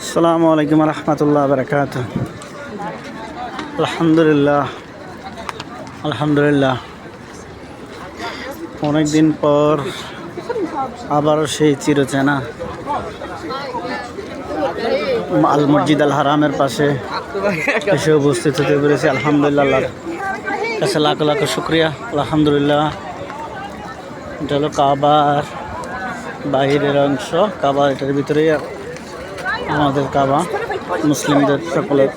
আসসালামু আলাইকুম রহমতুল্লাহ বরকাত। আলহামদুলিল্লাহ আলহামদুলিল্লাহ, অনেক দিন পর আবারও সেই চিরচেনা আল মসজিদ আল হারামের পাশে এসে উপস্থিত হতে পেরেছি। আলহামদুলিল্লাহ, আল্লাহর কাছে লাখ লাখ শুক্রিয়া। আলহামদুলিল্লাহ, এটা হলো কাবার বাহিরের অংশ। কাবার এটার ভিতরেই আমাদের কাবা মুসলিমদের সকলের।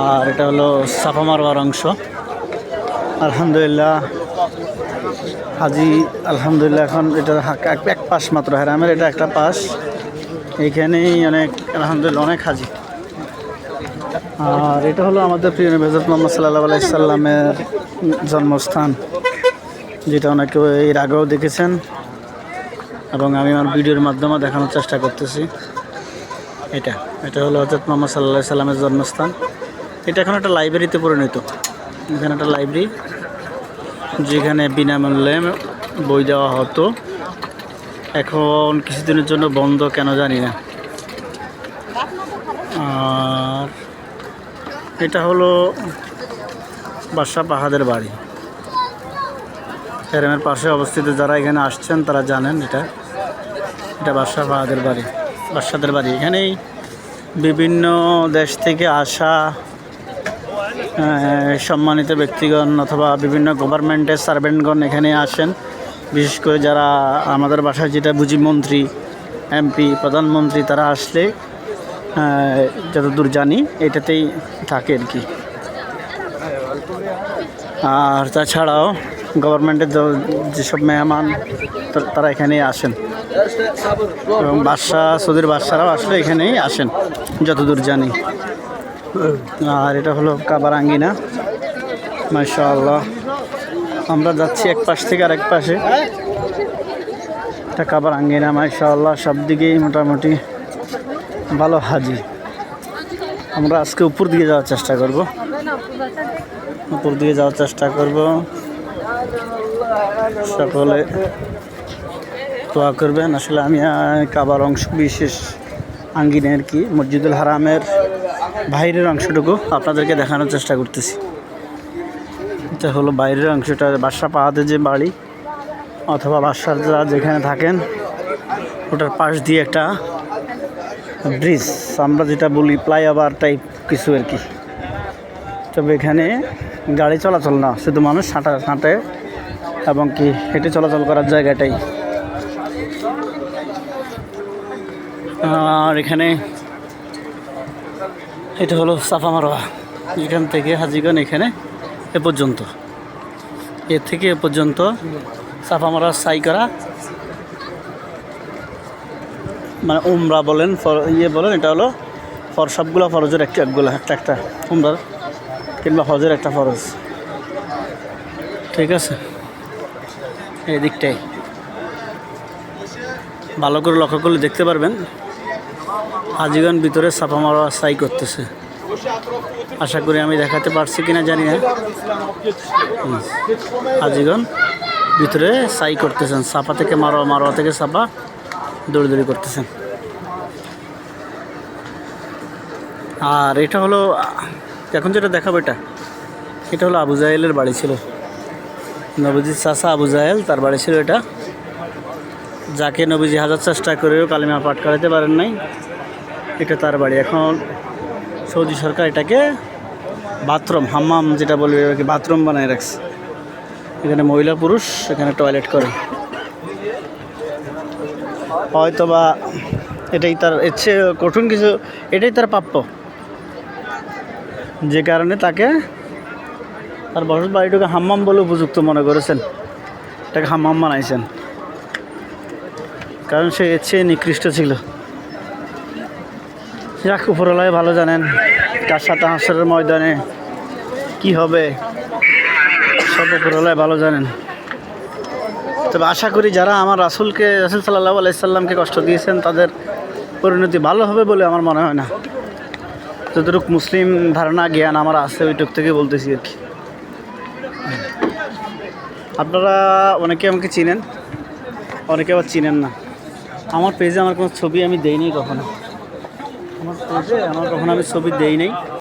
আর এটা হলো সাফা মারওয়ার অংশ। আলহামদুলিল্লাহ হাজি, আলহামদুলিল্লাহ এখন এটা এক পাশ মাত্র হারামের, এটা একটা পাশ। এইখানেই অনেক আলহামদুলিল্লাহ অনেক হাজি। আর এটা হলো আমাদের প্রিয় নবী হযরত মুহাম্মদ সাল্লাল্লাহু আলাইহি সাল্লামের জন্মস্থান, যেটা অনেকে এর আগেও দেখেছেন এবং আমি আমার ভিডিওর মাধ্যমে দেখানোর চেষ্টা করতেছি। এটা হলো হযরত মুহাম্মদ সাল্লাল্লাহু আলাইহি সাল্লামের জন্মস্থান। এটা এখন একটা লাইব্রেরিতে পরিণত। এখানে একটা লাইব্রেরি, যেখানে বিনামূল্যে বই দেওয়া হতো। এখন কিছুদিনের জন্য বন্ধ, কেন জানি না। আর এটা হলো বাদশাহ ফাহাদের বাড়ি। হেরেমের পাশে অবস্থিত। যারা এখানে আসছেন তারা জানেন এটা বাদশাহ ফাহাদের বাড়ি, বাদশাদের বাড়ি। এখানেই বিভিন্ন দেশ থেকে আসা সম্মানিত ব্যক্তিগণ অথবা বিভিন্ন গভর্নমেন্টের সার্ভেন্টগণ এখানে আসেন। বিশেষ করে যারা আমাদের বাসায় যেটা বুঝি মন্ত্রী, এমপি, প্রধানমন্ত্রী, তারা আসলে যতদূর জানি এটাতেই থাকে আর কি। আর তাছাড়াও গভর্নমেন্টের যেসব মেহমান তারা এখানেই আসেন এবং সৌদির বাদশারাও আসলে এখানেই আসেন যতদূর জানি। আর এটা হলো কাবার আঙ্গিনা। মাশাআল্লাহ, আমরা যাচ্ছি এক পাশ থেকে আরেক পাশে। এটা কাবার আঙ্গিনা। মাশাআল্লাহ, সব দিকেই মোটামুটি ভালো হাজি। আমরা আজকে উপর দিকে যাওয়ার চেষ্টা করব, সকলে দোয়া করবেন। আসলে আমি কাবার অংশ বিশেষ আঙ্গিনা আর কি, মসজিদুল হারামের বাইরের অংশটুকু আপনাদেরকে দেখানোর চেষ্টা করতেছি। এটা হলো বাইরের অংশটা, বাদশাহ ফাহাদের যে বাড়ি অথবা বাদশাহরা যেখানে থাকেন ওটার পাশ দিয়ে একটা ব্রিজ, আমরা যেটা বলি ফ্লাইওভার টাইপ কিছু আর কি। তবে এখানে গাড়ি চলাচল না, শুধু মানুষ হাঁটে এবং কি হেঁটে চলাচল করার জায়গাটাই। আর এখানে এটা হলো সাফা মারওয়া। এখান থেকে হাজিগণ এখানে এর থেকে এ পর্যন্ত সাফা মারওয়া সাই করা, মানে উমরা বলেন বলেন, এটা হলো সবগুলো ফরজের একটা উমরার কিংবা হজের একটা ফরজ। ঠিক আছে, এই দিকটাই ভালো করে লক্ষ্য করলে দেখতে পারবেন হাজিগণ ভিতরে সাফা মারওয়া সাই করতেছে। আশা করি আমি দেখাতে পারছি কিনা জানি না। হাজিগণ ভিতরে সাই করতেছেন, সাফা থেকে মারওয়া, মারওয়া থেকে সাফা, দৌড়ি করতেছেন। আর এটা হলো এখন যেটা দেখাবো, এটা হলো আবু জাহেলের বাড়ি ছিল। নবীজির চাচা আবু জাহেল, তার বাড়ি ছিল এটা, যাকে নবীজি হাজার চেষ্টা করেও কালিমা পাঠ করাতে পারেন নাই। এটা তার বাড়ি। এখন সৌদি সরকার এটাকে বাথরুম, হাম্মাম যেটা বলবে আর কি, বাথরুম বানায় রাখছে। এখানে মহিলা পুরুষ এখানে টয়লেট করে। হয়তো বা এটাই তার ইচ্ছে, কঠিন কিছু, এটাই তার প্রাপ্য, যে কারণে তাকে তার বসত বাড়িটাকে হাম্মাম বলে উপযুক্ত মনে করেছেন, এটাকে হাম্মাম বানাইছেন, কারণ সে এর চেয়ে নিকৃষ্ট ছিল। যাক, উপরওয়ালাই ভালো জানেন কার সাথে হাসরের ময়দানে কি হবে, সব উপরওয়ালাই ভালো জানেন। তবে আশা করি যারা আমার রাসূল সাল্লাল্লাহু আলাইহি সাল্লামকে কষ্ট দিয়েছেন তাদের পরিণতি ভালো হবে বলে আমার মনে হয় না। যতটুকু মুসলিম ধারণা জ্ঞান আমার আছে ওইটুক থেকে বলতেছি আর কি। আপনারা অনেকে আমাকে চিনেন, অনেকে আবার চিনেন না। আমার পেজে আমার কোনো ছবি আমি দেইনি কখনো। আমার পেজে আমার কখনো আমি ছবি দেই নাই।